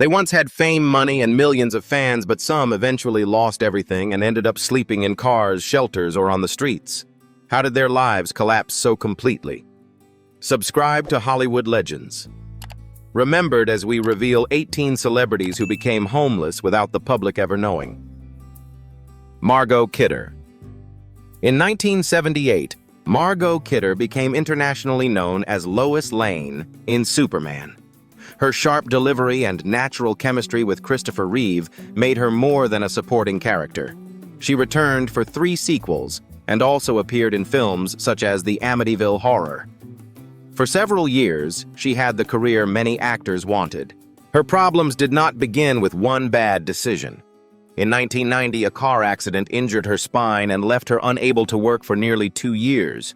They once had fame, money, and millions of fans, but some eventually lost everything and ended up sleeping in cars, shelters, or on the streets. How did their lives collapse so completely? Subscribe to Hollywood Legends. Remembered as we reveal 18 celebrities who became homeless without the public ever knowing. Margot Kidder. In 1978, Margot Kidder became internationally known as Lois Lane in Superman. Her sharp delivery and natural chemistry with Christopher Reeve made her more than a supporting character. She returned for 3 sequels and also appeared in films such as The Amityville Horror. For several years, she had the career many actors wanted. Her problems did not begin with one bad decision. In 1990, a car accident injured her spine and left her unable to work for nearly 2 years.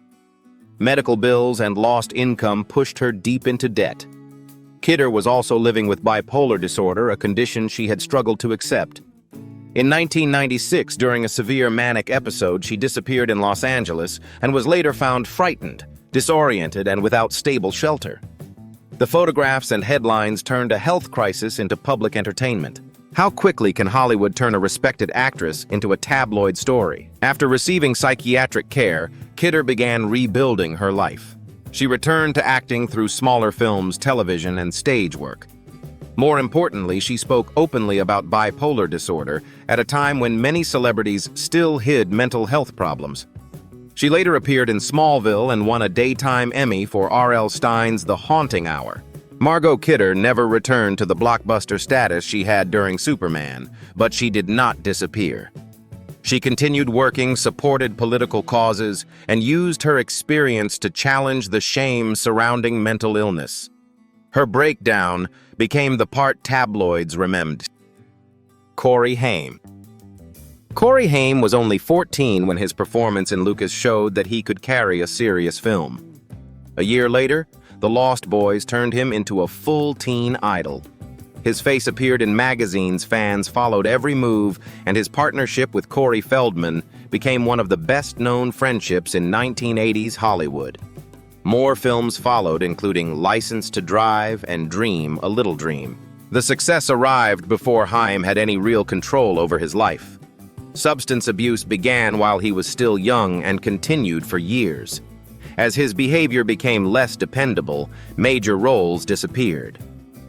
Medical bills and lost income pushed her deep into debt. Kidder was also living with bipolar disorder, a condition she had struggled to accept. In 1996, during a severe manic episode, she disappeared in Los Angeles and was later found frightened, disoriented, and without stable shelter. The photographs and headlines turned a health crisis into public entertainment. How quickly can Hollywood turn a respected actress into a tabloid story? After receiving psychiatric care, Kidder began rebuilding her life. She returned to acting through smaller films, television, and stage work. More importantly, she spoke openly about bipolar disorder at a time when many celebrities still hid mental health problems. She later appeared in Smallville and won a Daytime Emmy for R.L. Stine's The Haunting Hour. Margot Kidder never returned to the blockbuster status she had during Superman, but she did not disappear. She continued working, supported political causes, and used her experience to challenge the shame surrounding mental illness. Her breakdown became the part tabloids remembered. Haim. Haim was only 14 when his performance in Lucas showed that he could carry a serious film. A year later, the Lost Boys turned him into a full teen idol. His face appeared in magazines, fans followed every move, and his partnership with Corey Feldman became one of the best-known friendships in 1980s Hollywood. More films followed, including License to Drive and Dream, a Little Dream. The success arrived before Haim had any real control over his life. Substance abuse began while he was still young and continued for years. As his behavior became less dependable, major roles disappeared.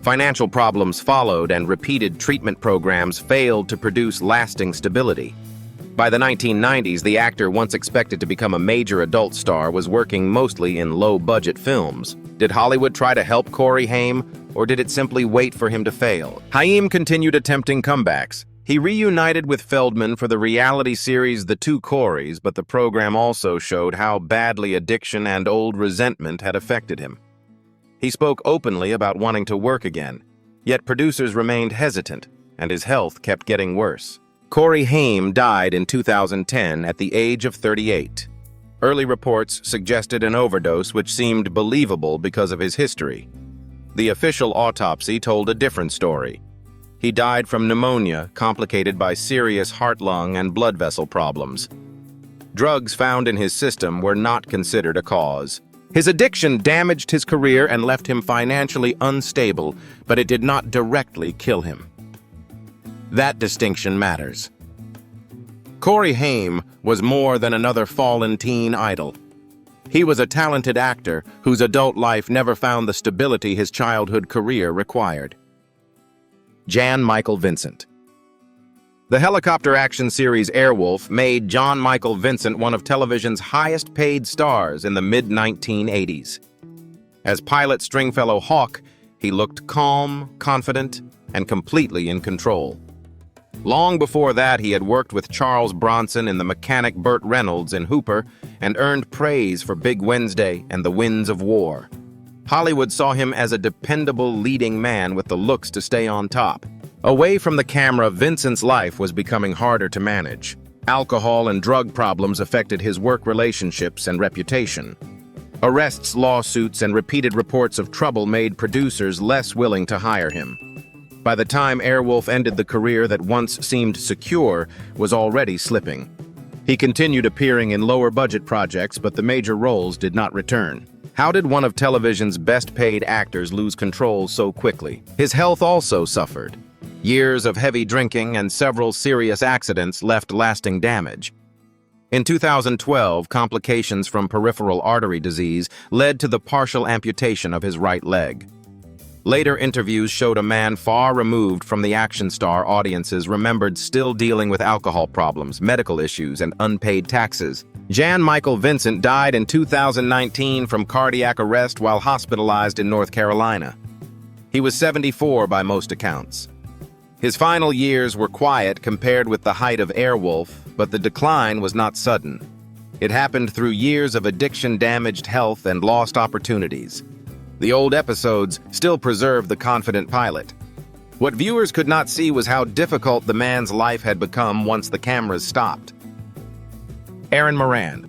Financial problems followed, and repeated treatment programs failed to produce lasting stability. By the 1990s, the actor, once expected to become a major adult star, was working mostly in low-budget films. Did Hollywood try to help Haim, or did it simply wait for him to fail? Haim continued attempting comebacks. He reunited with Feldman for the reality series The Two Coreys, but the program also showed how badly addiction and old resentment had affected him. He spoke openly about wanting to work again, yet producers remained hesitant, and his health kept getting worse. Haim died in 2010 at the age of 38. Early reports suggested an overdose, which seemed believable because of his history. The official autopsy told a different story. He died from pneumonia, complicated by serious heart, lung, and blood vessel problems. Drugs found in his system were not considered a cause. His addiction damaged his career and left him financially unstable, but it did not directly kill him. That distinction matters. Haim was more than another fallen teen idol. He was a talented actor whose adult life never found the stability his childhood career required. Jan Michael Vincent. The helicopter action series Airwolf made John Michael Vincent one of television's highest-paid stars in the mid-1980s. As pilot Stringfellow Hawk, he looked calm, confident, and completely in control. Long before that, he had worked with Charles Bronson in The Mechanic Burt Reynolds in Hooper and earned praise for Big Wednesday and The Winds of War. Hollywood saw him as a dependable leading man with the looks to stay on top. Away from the camera, Vincent's life was becoming harder to manage. Alcohol and drug problems affected his work relationships and reputation. Arrests, lawsuits, and repeated reports of trouble made producers less willing to hire him. By the time Airwolf ended, the career that once seemed secure was already slipping. He continued appearing in lower-budget projects, but the major roles did not return. How did one of television's best-paid actors lose control so quickly? His health also suffered. Years of heavy drinking and several serious accidents left lasting damage. In 2012, complications from peripheral artery disease led to the partial amputation of his right leg. Later interviews showed a man far removed from the action star audiences remembered still dealing with alcohol problems, medical issues, and unpaid taxes. Jan-Michael Vincent died in 2019 from cardiac arrest while hospitalized in North Carolina. He was 74 by most accounts. His final years were quiet compared with the height of Airwolf, but the decline was not sudden. It happened through years of addiction-damaged health and lost opportunities. The old episodes still preserve the confident pilot. What viewers could not see was how difficult the man's life had become once the cameras stopped. Erin Moran.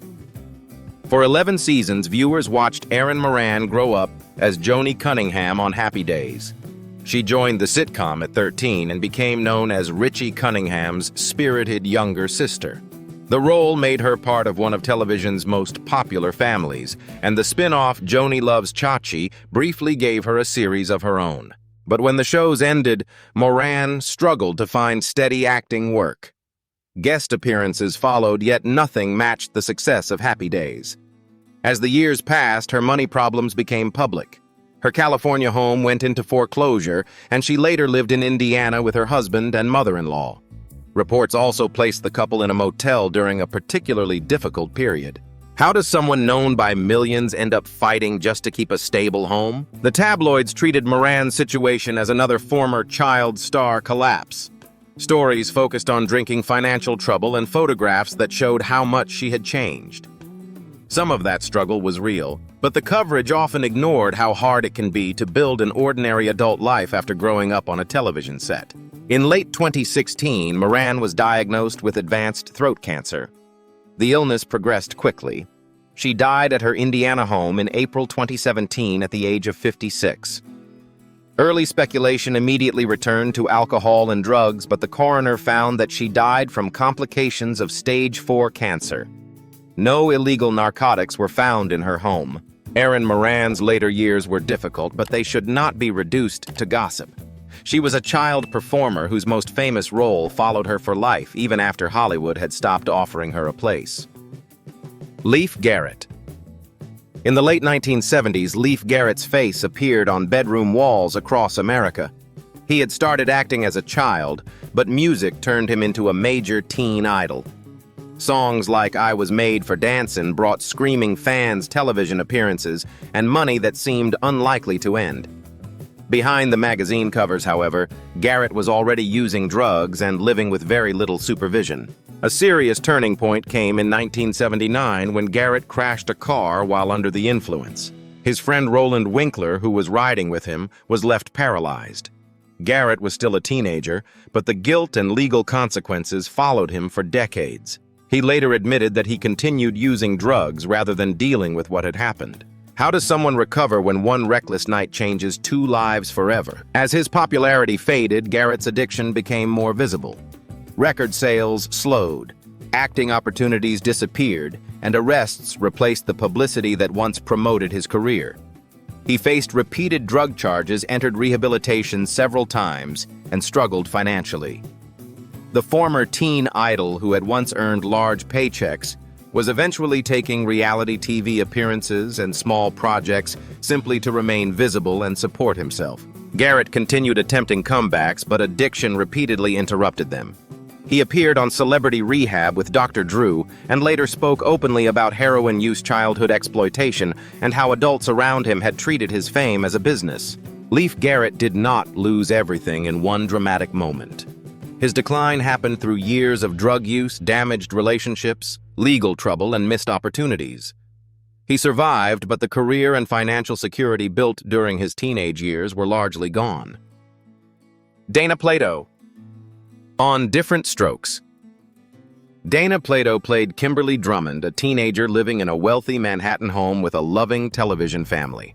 For 11 seasons, viewers watched Erin Moran grow up as Joni Cunningham on Happy Days. She joined the sitcom at 13 and became known as Richie Cunningham's spirited younger sister. The role made her part of one of television's most popular families, and the spin-off Joni Loves Chachi briefly gave her a series of her own. But when the shows ended, Moran struggled to find steady acting work. Guest appearances followed, yet nothing matched the success of Happy Days. As the years passed, her money problems became public. Her California home went into foreclosure, and she later lived in Indiana with her husband and mother-in-law. Reports also placed the couple in a motel during a particularly difficult period. How does someone known by millions end up fighting just to keep a stable home? The tabloids treated Moran's situation as another former child star collapse. Stories focused on drinking, financial trouble, and photographs that showed how much she had changed. Some of that struggle was real, but the coverage often ignored how hard it can be to build an ordinary adult life after growing up on a television set. In late 2016, Moran was diagnosed with advanced throat cancer. The illness progressed quickly. She died at her Indiana home in April 2017 at the age of 56. Early speculation immediately returned to alcohol and drugs, but the coroner found that she died from complications of stage 4 cancer. No illegal narcotics were found in her home. Erin Moran's later years were difficult, but they should not be reduced to gossip. She was a child performer whose most famous role followed her for life, even after Hollywood had stopped offering her a place. Leif Garrett. In the late 1970s, Leif Garrett's face appeared on bedroom walls across America. He had started acting as a child, but music turned him into a major teen idol. Songs like I Was Made for Dancin' brought screaming fans television appearances and money that seemed unlikely to end. Behind the magazine covers, however, Garrett was already using drugs and living with very little supervision. A serious turning point came in 1979 when Garrett crashed a car while under the influence. His friend Roland Winkler, who was riding with him, was left paralyzed. Garrett was still a teenager, but the guilt and legal consequences followed him for decades. He later admitted that he continued using drugs rather than dealing with what had happened. How does someone recover when one reckless night changes 2 lives forever? As his popularity faded, Garrett's addiction became more visible. Record sales slowed, acting opportunities disappeared, and arrests replaced the publicity that once promoted his career. He faced repeated drug charges, entered rehabilitation several times, and struggled financially. The former teen idol who had once earned large paychecks was eventually taking reality TV appearances and small projects simply to remain visible and support himself. Garrett continued attempting comebacks, but addiction repeatedly interrupted them. He appeared on Celebrity Rehab with Dr. Drew and later spoke openly about heroin use, childhood exploitation, and how adults around him had treated his fame as a business. Leif Garrett did not lose everything in one dramatic moment. His decline happened through years of drug use, damaged relationships, legal trouble, and missed opportunities. He survived, but the career and financial security built during his teenage years were largely gone. Dana Plato. On Different Strokes. Dana Plato played Kimberly Drummond, a teenager living in a wealthy Manhattan home with a loving television family.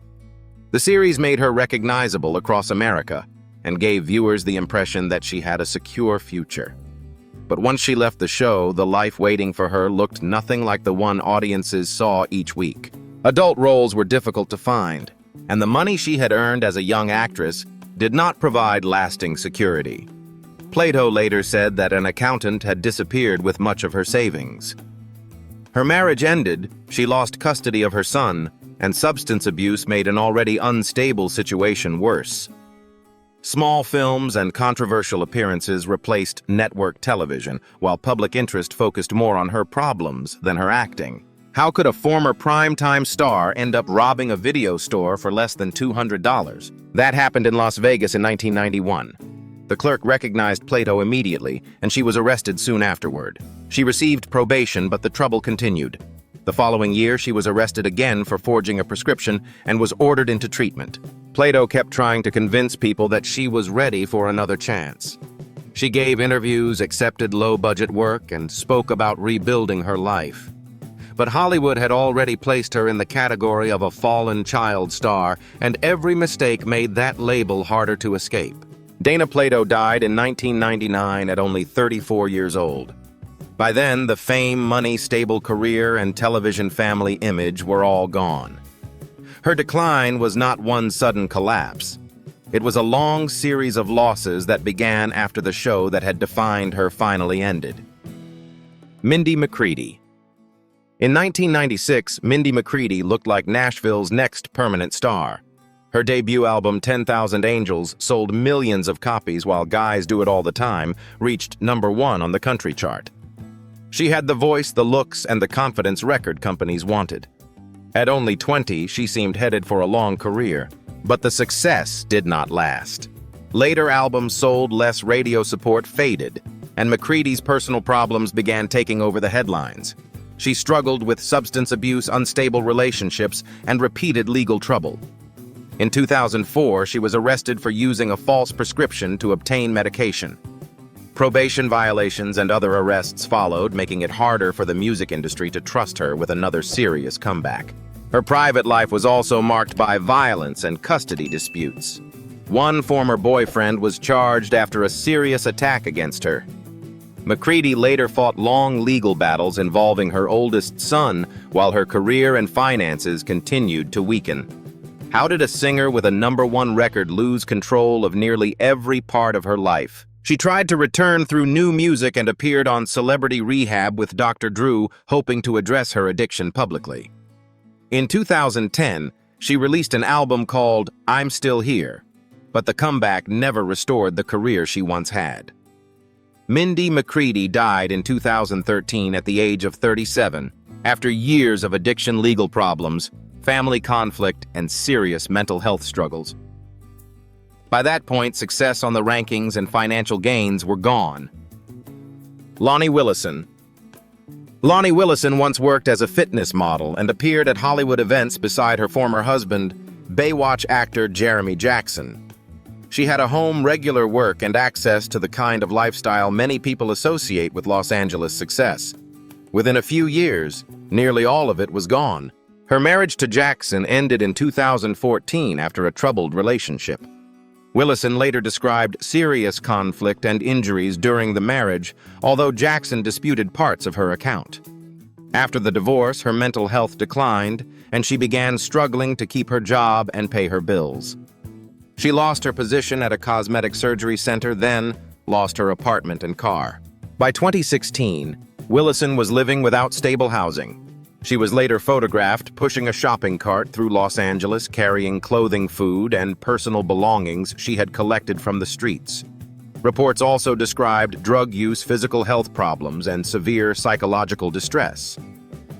The series made her recognizable across America and gave viewers the impression that she had a secure future. But once she left the show, the life waiting for her looked nothing like the one audiences saw each week. Adult roles were difficult to find, and the money she had earned as a young actress did not provide lasting security. Plato later said that an accountant had disappeared with much of her savings. Her marriage ended, she lost custody of her son, and substance abuse made an already unstable situation worse. Small films and controversial appearances replaced network television, while public interest focused more on her problems than her acting. How could a former primetime star end up robbing a video store for less than $200? That happened in Las Vegas in 1991. The clerk recognized Plato immediately, and she was arrested soon afterward. She received probation, but the trouble continued. The following year, she was arrested again for forging a prescription and was ordered into treatment. Plato kept trying to convince people that she was ready for another chance. She gave interviews, accepted low-budget work, and spoke about rebuilding her life. But Hollywood had already placed her in the category of a fallen child star, and every mistake made that label harder to escape. Dana Plato died in 1999 at only 34 years old. By then, the fame, money, stable career, and television family image were all gone. Her decline was not one sudden collapse. It was a long series of losses that began after the show that had defined her finally ended. Mindy McCready. In 1996, Mindy McCready looked like Nashville's next permanent star. Her debut album, 10,000 Angels, sold millions of copies while Guys Do It All the Time reached #1 on the country chart. She had the voice, the looks, and the confidence record companies wanted. At only 20, she seemed headed for a long career, but the success did not last. Later albums sold, less radio support faded, and McCready's personal problems began taking over the headlines. She struggled with substance abuse, unstable relationships, and repeated legal trouble. In 2004, she was arrested for using a false prescription to obtain medication. Probation violations and other arrests followed, making it harder for the music industry to trust her with another serious comeback. Her private life was also marked by violence and custody disputes. One former boyfriend was charged after a serious attack against her. McCready later fought long legal battles involving her oldest son, while her career and finances continued to weaken. How did a singer with a #1 record lose control of nearly every part of her life? She tried to return through new music and appeared on Celebrity Rehab with Dr. Drew, hoping to address her addiction publicly. In 2010, she released an album called I'm Still Here, but the comeback never restored the career she once had. Mindy McCready died in 2013 at the age of 37, after years of addiction, legal problems, family conflict, and serious mental health struggles. By that point, success on the rankings and financial gains were gone. Loni Willison. Loni Willison once worked as a fitness model and appeared at Hollywood events beside her former husband, Baywatch actor Jeremy Jackson. She had a home, regular work, and access to the kind of lifestyle many people associate with Los Angeles success. Within a few years, nearly all of it was gone. Her marriage to Jackson ended in 2014 after a troubled relationship. Willison later described serious conflict and injuries during the marriage, although Jackson disputed parts of her account. After the divorce, her mental health declined, and she began struggling to keep her job and pay her bills. She lost her position at a cosmetic surgery center, then lost her apartment and car. By 2016, Willison was living without stable housing. She was later photographed pushing a shopping cart through Los Angeles, carrying clothing, food, and personal belongings she had collected from the streets. Reports also described drug use, physical health problems, and severe psychological distress.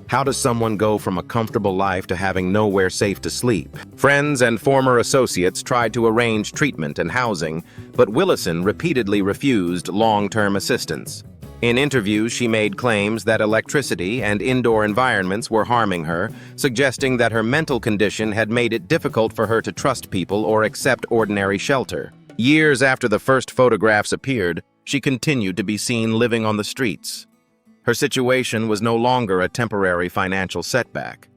How does someone go from a comfortable life to having nowhere safe to sleep? Friends and former associates tried to arrange treatment and housing, but Willison repeatedly refused long-term assistance. In interviews, she made claims that electricity and indoor environments were harming her, suggesting that her mental condition had made it difficult for her to trust people or accept ordinary shelter. Years after the first photographs appeared, she continued to be seen living on the streets. Her situation was no longer a temporary financial setback.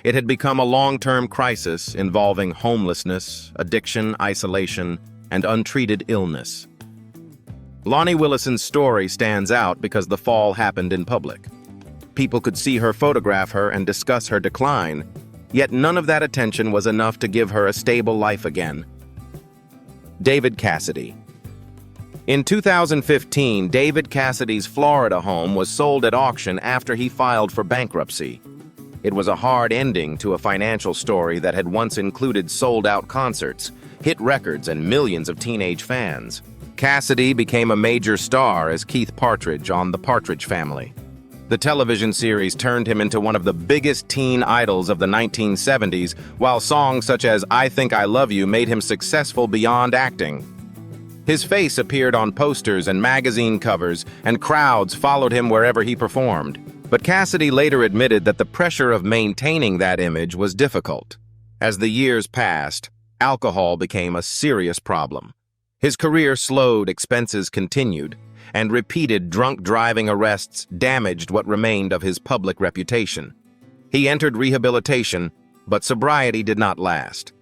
It had become a long-term crisis involving homelessness, addiction, isolation, and untreated illness. Loni Willison's story stands out because the fall happened in public. People could see her, photograph her, and discuss her decline, Yet none of that attention was enough to give her a stable life again. David Cassidy. In 2015, David Cassidy's Florida home was sold at auction after he filed for bankruptcy. It was a hard ending to a financial story that had once included sold-out concerts, hit records, and millions of teenage fans. Cassidy became a major star as Keith Partridge on The Partridge Family. The television series turned him into one of the biggest teen idols of the 1970s, while songs such as I Think I Love You made him successful beyond acting. His face appeared on posters and magazine covers, and crowds followed him wherever he performed. But Cassidy later admitted that the pressure of maintaining that image was difficult. As the years passed, alcohol became a serious problem. His career slowed, expenses continued, and repeated drunk driving arrests damaged what remained of his public reputation. He entered rehabilitation, but sobriety did not last.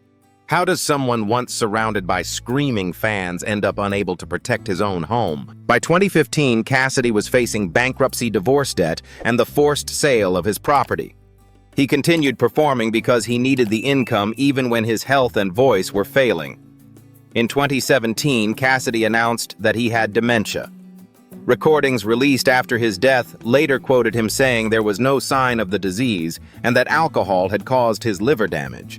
How does someone once surrounded by screaming fans end up unable to protect his own home? By 2015, Cassidy was facing bankruptcy, divorce debt, and the forced sale of his property. He continued performing because he needed the income even when his health and voice were failing. In 2017, Cassidy announced that he had dementia. Recordings released after his death later quoted him saying there was no sign of the disease and that alcohol had caused his liver damage.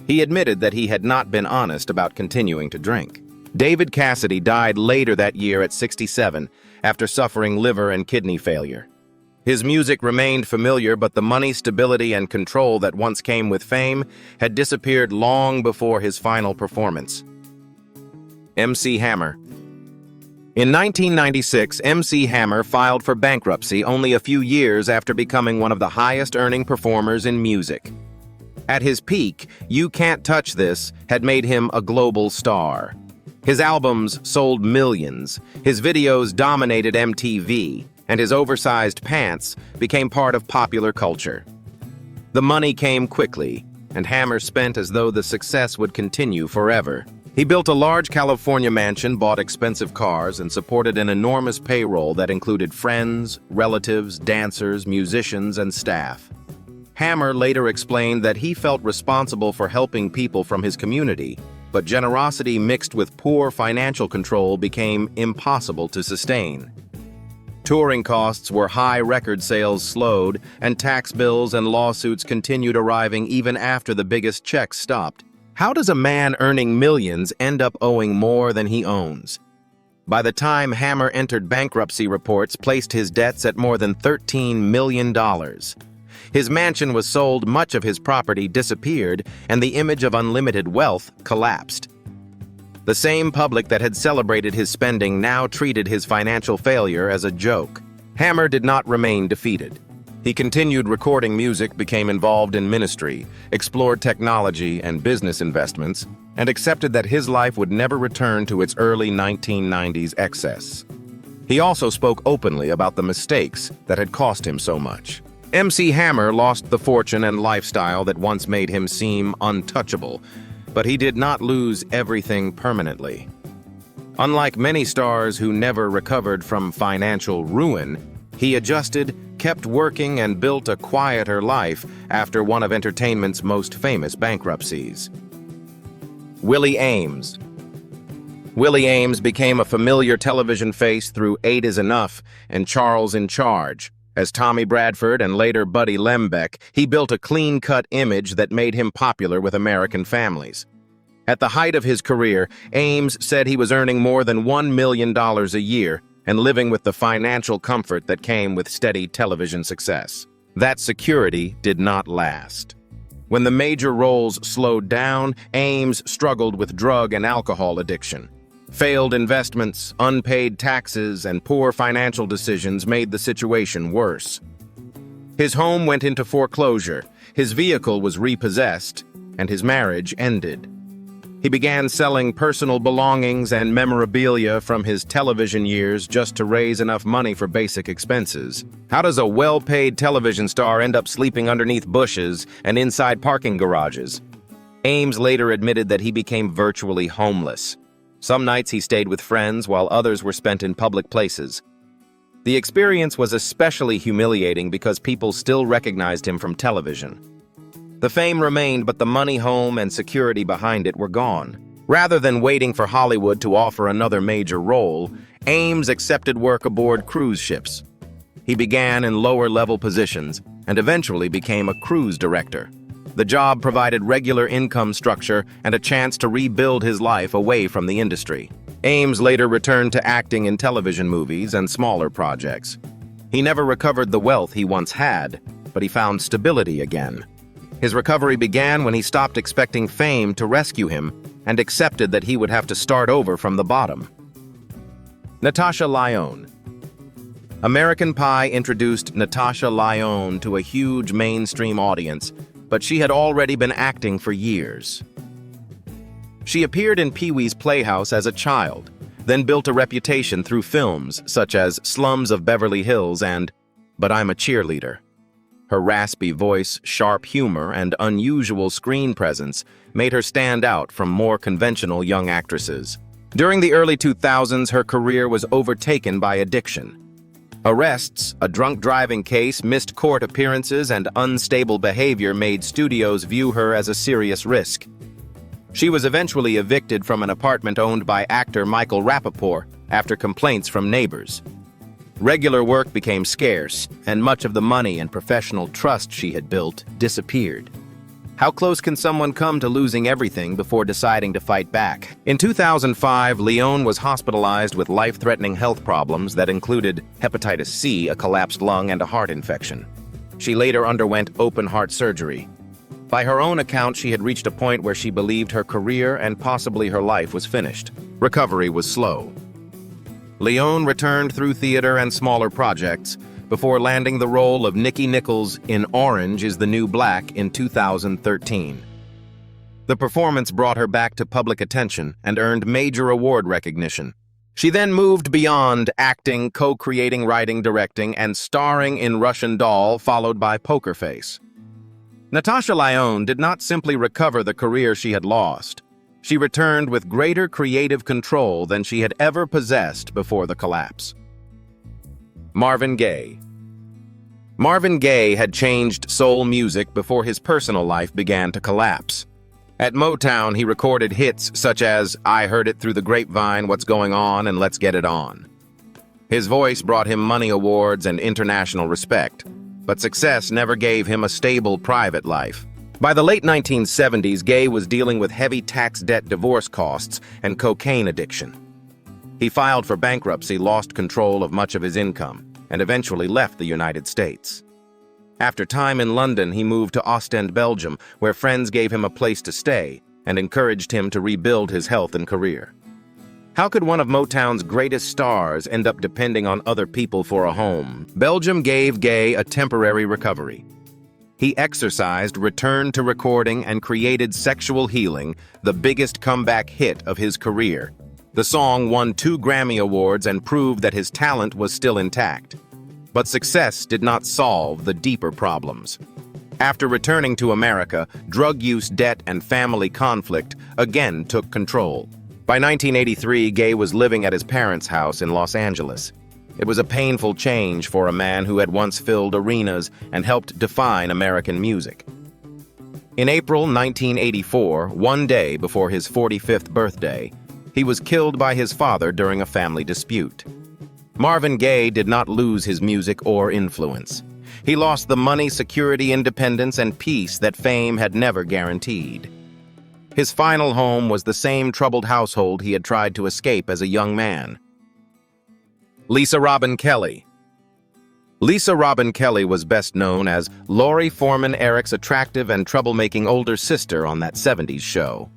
He admitted that he had not been honest about continuing to drink. David Cassidy died later that year at 67 after suffering liver and kidney failure. His music remained familiar, but the money, stability, and control that once came with fame had disappeared long before his final performance. MC Hammer. In 1996, MC Hammer filed for bankruptcy only a few years after becoming one of the highest-earning performers in music. At his peak, You Can't Touch This had made him a global star. His albums sold millions, his videos dominated MTV, and his oversized pants became part of popular culture. The money came quickly, and Hammer spent as though the success would continue forever. He built a large California mansion, bought expensive cars, and supported an enormous payroll that included friends, relatives, dancers, musicians, and staff. Hammer later explained that he felt responsible for helping people from his community, but generosity mixed with poor financial control became impossible to sustain. Touring costs were high, record sales slowed, and tax bills and lawsuits continued arriving even after the biggest checks stopped. How does a man earning millions end up owing more than he owns? By the time Hammer entered bankruptcy, reports placed his debts at more than $13 million. His mansion was sold, much of his property disappeared, and the image of unlimited wealth collapsed. The same public that had celebrated his spending now treated his financial failure as a joke. Hammer did not remain defeated. He continued recording music, became involved in ministry, explored technology and business investments, and accepted that his life would never return to its early 1990s excess. He also spoke openly about the mistakes that had cost him so much. MC Hammer lost the fortune and lifestyle that once made him seem untouchable, but he did not lose everything permanently. Unlike many stars who never recovered from financial ruin, he adjusted, kept working, and built a quieter life after one of entertainment's most famous bankruptcies. Willie Aames. Willie Aames became a familiar television face through 8 is Enough and Charles in Charge. As Tommy Bradford and later Buddy Lembeck, he built a clean-cut image that made him popular with American families. At the height of his career, Aames said he was earning more than $1 million a year and living with the financial comfort that came with steady television success. That security did not last. When the major roles slowed down, Aames struggled with drug and alcohol addiction. Failed investments, unpaid taxes, and poor financial decisions made the situation worse. His home went into foreclosure, his vehicle was repossessed, and his marriage ended. He began selling personal belongings and memorabilia from his television years just to raise enough money for basic expenses. How does a well-paid television star end up sleeping underneath bushes and inside parking garages? Aames later admitted that he became virtually homeless. Some nights he stayed with friends while others were spent in public places. The experience was especially humiliating because people still recognized him from television. The fame remained, but the money, home, and security behind it were gone. Rather than waiting for Hollywood to offer another major role, Aames accepted work aboard cruise ships. He began in lower-level positions and eventually became a cruise director. The job provided regular income structure and a chance to rebuild his life away from the industry. Aames later returned to acting in television movies and smaller projects. He never recovered the wealth he once had, but he found stability again. His recovery began when he stopped expecting fame to rescue him and accepted that he would have to start over from the bottom. Natasha Lyonne. American Pie introduced Natasha Lyonne to a huge mainstream audience, but she had already been acting for years. She appeared in Pee-wee's Playhouse as a child, then built a reputation through films such as Slums of Beverly Hills and But I'm a Cheerleader. Her raspy voice, sharp humor, and unusual screen presence made her stand out from more conventional young actresses. During the early 2000s, her career was overtaken by addiction. Arrests, a drunk driving case, missed court appearances, and unstable behavior made studios view her as a serious risk. She was eventually evicted from an apartment owned by actor Michael Rapaport after complaints from neighbors. Regular work became scarce, and much of the money and professional trust she had built disappeared. How close can someone come to losing everything before deciding to fight back? In 2005, Lyonne was hospitalized with life-threatening health problems that included hepatitis C, a collapsed lung, and a heart infection. She later underwent open-heart surgery. By her own account, she had reached a point where she believed her career and possibly her life was finished. Recovery was slow. Lyonne returned through theater and smaller projects before landing the role of Nikki Nichols in Orange is the New Black in 2013. The performance brought her back to public attention and earned major award recognition. She then moved beyond acting, co-creating, writing, directing, and starring in Russian Doll, followed by Poker Face. Natasha Lyonne did not simply recover the career she had lost. She returned with greater creative control than she had ever possessed before the collapse. Marvin Gaye. Marvin Gaye had changed soul music before his personal life began to collapse. At Motown, he recorded hits such as I Heard It Through the Grapevine, What's Going On, and Let's Get It On. His voice brought him money awards and international respect, but success never gave him a stable private life. By the late 1970s, Gaye was dealing with heavy tax debt, divorce costs, and cocaine addiction. He filed for bankruptcy, lost control of much of his income, and eventually left the United States. After time in London, he moved to Ostend, Belgium, where friends gave him a place to stay and encouraged him to rebuild his health and career. How could one of Motown's greatest stars end up depending on other people for a home? Belgium gave Gaye a temporary recovery. He exercised, returned to recording, and created Sexual Healing, the biggest comeback hit of his career. The song won 2 Grammy Awards and proved that his talent was still intact. But success did not solve the deeper problems. After returning to America, drug use, debt, and family conflict again took control. By 1983, Gaye was living at his parents' house in Los Angeles. It was a painful change for a man who had once filled arenas and helped define American music. In April 1984, one day before his 45th birthday, he was killed by his father during a family dispute. Marvin Gaye did not lose his music or influence. He lost the money, security, independence, and peace that fame had never guaranteed. His final home was the same troubled household he had tried to escape as a young man. Lisa Robin Kelly. Lisa Robin Kelly was best known as Lori Foreman, Eric's attractive and troublemaking older sister on that 70s show.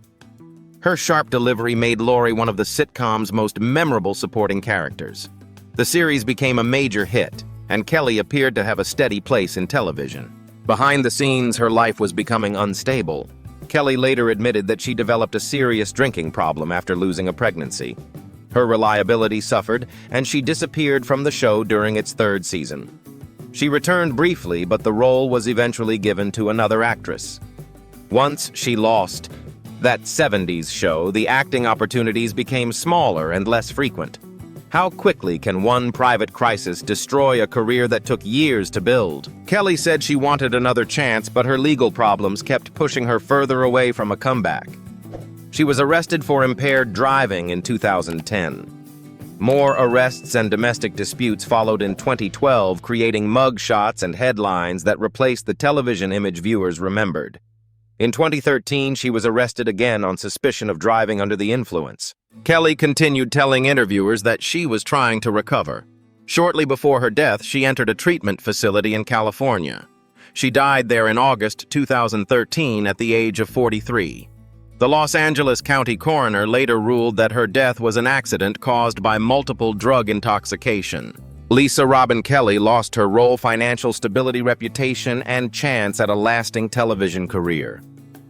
Her sharp delivery made Lori one of the sitcom's most memorable supporting characters. The series became a major hit, and Kelly appeared to have a steady place in television. Behind the scenes, her life was becoming unstable. Kelly later admitted that she developed a serious drinking problem after losing a pregnancy. Her reliability suffered, and she disappeared from the show during its 3rd season. She returned briefly, but the role was eventually given to another actress. Once she lost that 70s show, the acting opportunities became smaller and less frequent. How quickly can one private crisis destroy a career that took years to build? Kelly said she wanted another chance, but her legal problems kept pushing her further away from a comeback. She was arrested for impaired driving in 2010. More arrests and domestic disputes followed in 2012, creating mugshots and headlines that replaced the television image viewers remembered. In 2013, she was arrested again on suspicion of driving under the influence. Kelly continued telling interviewers that she was trying to recover. Shortly before her death, she entered a treatment facility in California. She died there in August 2013 at the age of 43. The Los Angeles County coroner later ruled that her death was an accident caused by multiple drug intoxication. Lisa Robin Kelly lost her role, financial stability, reputation, and chance at a lasting television career.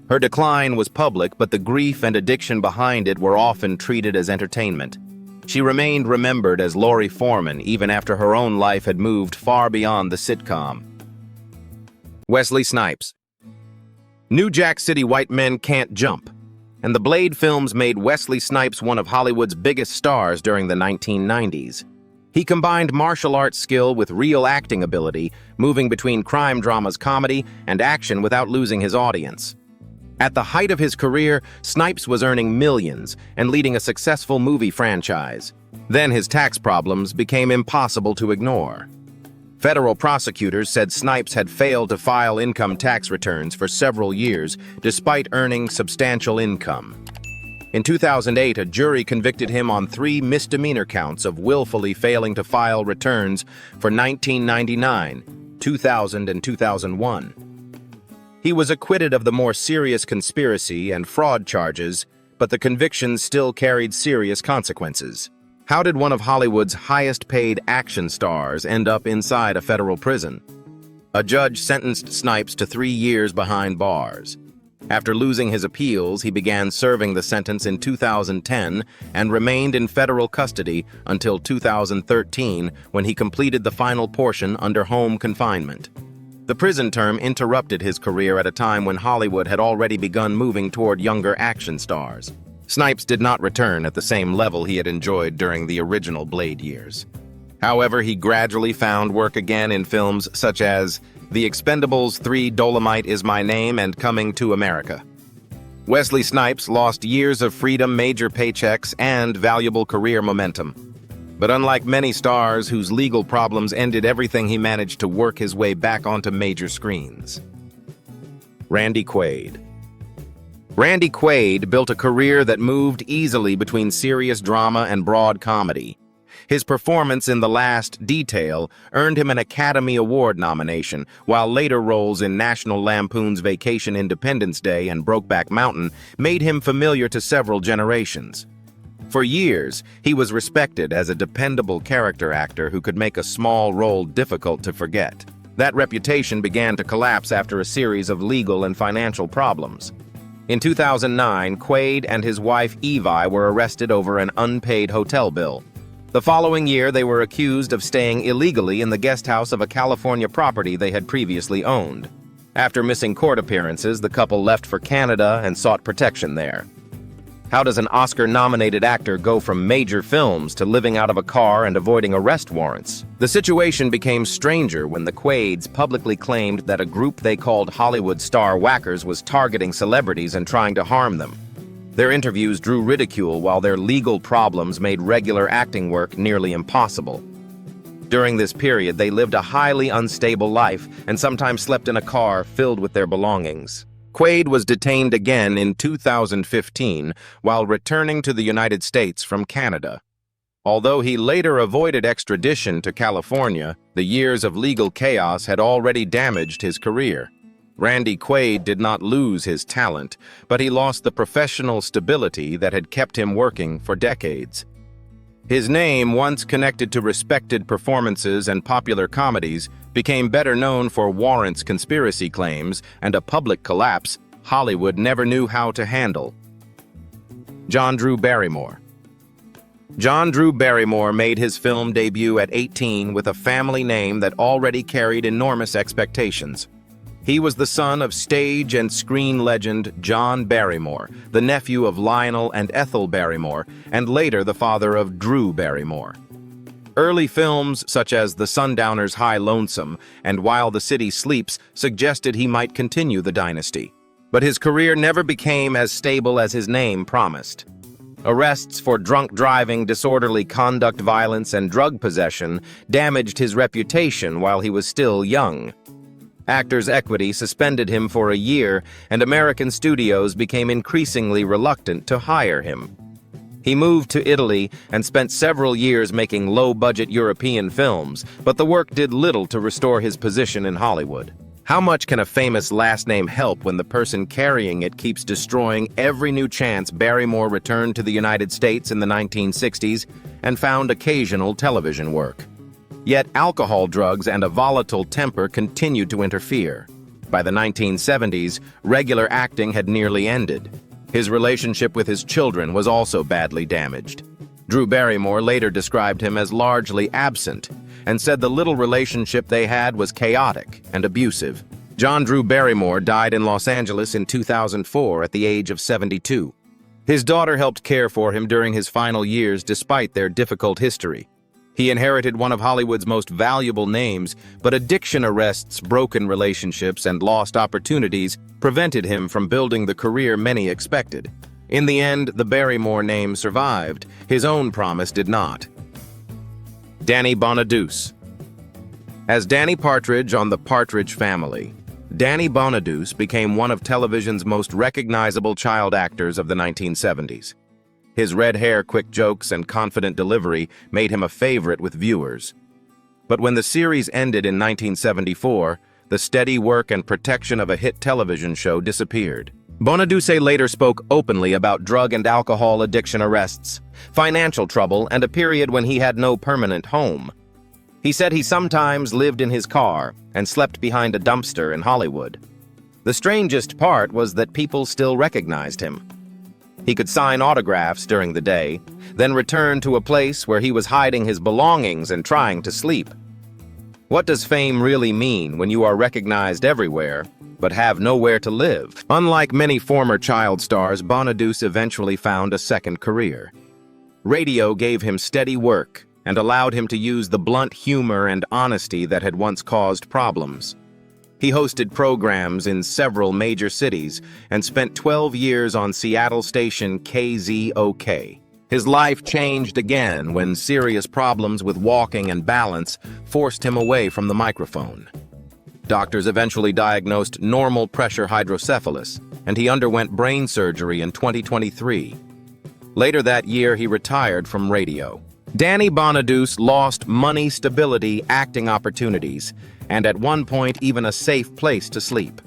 Her decline was public, but the grief and addiction behind it were often treated as entertainment. She remained remembered as Lori Foreman even after her own life had moved far beyond the sitcom. Wesley Snipes. New Jack City white men can't jump, and the Blade films made Wesley Snipes one of Hollywood's biggest stars during the 1990s. He combined martial arts skill with real acting ability, moving between crime dramas, comedy, and action without losing his audience. At the height of his career, Snipes was earning millions and leading a successful movie franchise. Then his tax problems became impossible to ignore. Federal prosecutors said Snipes had failed to file income tax returns for several years, despite earning substantial income. In 2008, a jury convicted him on 3 misdemeanor counts of willfully failing to file returns for 1999, 2000, and 2001. He was acquitted of the more serious conspiracy and fraud charges, but the convictions still carried serious consequences. How did one of Hollywood's highest-paid action stars end up inside a federal prison? A judge sentenced Snipes to 3 years behind bars. After losing his appeals, he began serving the sentence in 2010 and remained in federal custody until 2013, when he completed the final portion under home confinement. The prison term interrupted his career at a time when Hollywood had already begun moving toward younger action stars. Snipes did not return at the same level he had enjoyed during the original Blade years. However, he gradually found work again in films such as The Expendables 3, Dolomite Is My Name, and Coming to America. Wesley Snipes lost years of freedom, major paychecks, and valuable career momentum. But unlike many stars whose legal problems ended everything, he managed to work his way back onto major screens. Randy Quaid. Randy Quaid built a career that moved easily between serious drama and broad comedy. His performance in The Last Detail earned him an Academy Award nomination, while later roles in National Lampoon's Vacation Independence Day and Brokeback Mountain made him familiar to several generations. For years, he was respected as a dependable character actor who could make a small role difficult to forget. That reputation began to collapse after a series of legal and financial problems. In 2009, Quaid and his wife Evie were arrested over an unpaid hotel bill. The following year, they were accused of staying illegally in the guest house of a California property they had previously owned. After missing court appearances, the couple left for Canada and sought protection there. How does an Oscar-nominated actor go from major films to living out of a car and avoiding arrest warrants? The situation became stranger when the Quaids publicly claimed that a group they called Hollywood Star Whackers was targeting celebrities and trying to harm them. Their interviews drew ridicule, while their legal problems made regular acting work nearly impossible. During this period, they lived a highly unstable life and sometimes slept in a car filled with their belongings. Quaid was detained again in 2015 while returning to the United States from Canada. Although he later avoided extradition to California, the years of legal chaos had already damaged his career. Randy Quaid did not lose his talent, but he lost the professional stability that had kept him working for decades. His name, once connected to respected performances and popular comedies, became better known for warrants, conspiracy claims, and a public collapse Hollywood never knew how to handle. John Drew Barrymore. John Drew Barrymore made his film debut at 18 with a family name that already carried enormous expectations. He was the son of stage and screen legend John Barrymore, the nephew of Lionel and Ethel Barrymore, and later the father of Drew Barrymore. Early films such as The Sundowner's High Lonesome and While the City Sleeps suggested he might continue the dynasty. But his career never became as stable as his name promised. Arrests for drunk driving, disorderly conduct, violence, and drug possession damaged his reputation while he was still young. Actors' Equity suspended him for a year, and American studios became increasingly reluctant to hire him. He moved to Italy and spent several years making low-budget European films, but the work did little to restore his position in Hollywood. How much can a famous last name help when the person carrying it keeps destroying every new chance? Barrymore returned to the United States in the 1960s and found occasional television work. Yet alcohol, drugs, and a volatile temper continued to interfere. By the 1970s, regular acting had nearly ended. His relationship with his children was also badly damaged. Drew Barrymore later described him as largely absent and said the little relationship they had was chaotic and abusive. John Drew Barrymore died in Los Angeles in 2004 at the age of 72. His daughter helped care for him during his final years despite their difficult history. He inherited one of Hollywood's most valuable names, but addiction arrests, broken relationships, and lost opportunities prevented him from building the career many expected. In the end, the Barrymore name survived. His own promise did not. Danny Bonaduce. As Danny Partridge on The Partridge Family, Danny Bonaduce became one of television's most recognizable child actors of the 1970s. His red hair, quick jokes, and confident delivery made him a favorite with viewers. But when the series ended in 1974, the steady work and protection of a hit television show disappeared. Bonaduce later spoke openly about drug and alcohol addiction arrests, financial trouble, and a period when he had no permanent home. He said he sometimes lived in his car and slept behind a dumpster in Hollywood. The strangest part was that people still recognized him. He could sign autographs during the day, then return to a place where he was hiding his belongings and trying to sleep. What does fame really mean when you are recognized everywhere, but have nowhere to live? Unlike many former child stars, Bonaduce eventually found a second career. Radio gave him steady work and allowed him to use the blunt humor and honesty that had once caused problems. He hosted programs in several major cities and spent 12 years on Seattle station KZOK. His life changed again when serious problems with walking and balance forced him away from the microphone. Doctors eventually diagnosed normal pressure hydrocephalus, and he underwent brain surgery in 2023. Later that year, he retired from radio. Danny Bonaduce lost money, stability, acting opportunities, and at one point even a safe place to sleep.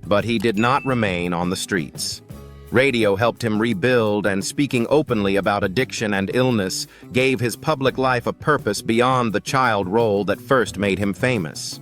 But he did not remain on the streets. Radio helped him rebuild, and speaking openly about addiction and illness gave his public life a purpose beyond the child role that first made him famous.